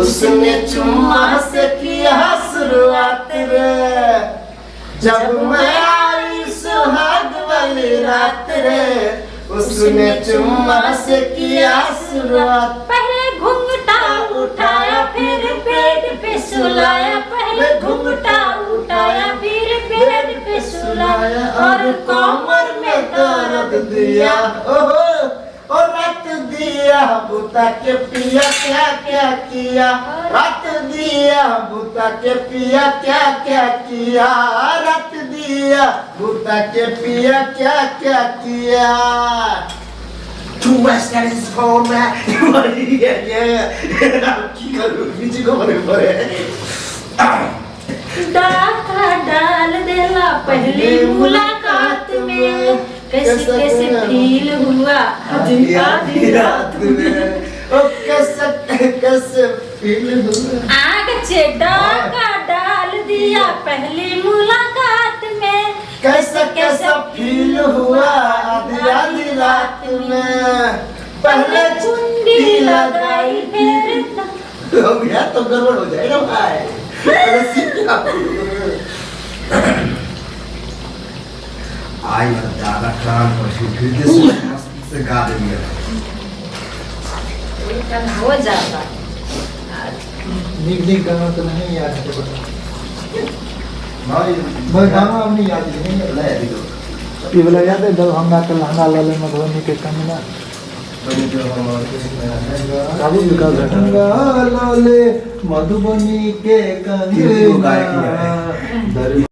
उसने चुम्मा से किया शुरुआत रे, जब मैं आई सुहाग वाली रात रे, उसने चुम्मा से किया शुरुआत। पहले घुंघटा उठाया फिर बेड पे सुलाया, पहले घुंघटा उठाया फिर बेड पे सुलाया, और कमर में दर्द दिया और रात दिया बुता के पिया क्या क्या किया, रात दिया बुता के पिया क्या क्या किया, रात दिया बुता के पिया क्या क्या किया। Too much that is for me. की करूँ पीछे को बने पड़े। डाका डाल देला पहली मुलाकात में, कैसे कैसे फील हुआ आधी आधी रात में, ओ कैसे कैसे फील हुआ। आग से डाका डाल दिया पहली मुलाकात में, कैसे कैसे फील हुआ आधी आधी रात में, पहले चुंडी लगाई फिर हो गया तो गड़बड़ हो जाएगा भाई। आई ज्यादा काम पर फिर मस्ती से गा देंगे। हो जाता निक गाना तो नहीं याद है भाई गाना अब नहीं याद है। ये वाला याद है दरभंगा के लहंगा लाले मधुबनी के कमीना लाले मधुबनी के कमीना।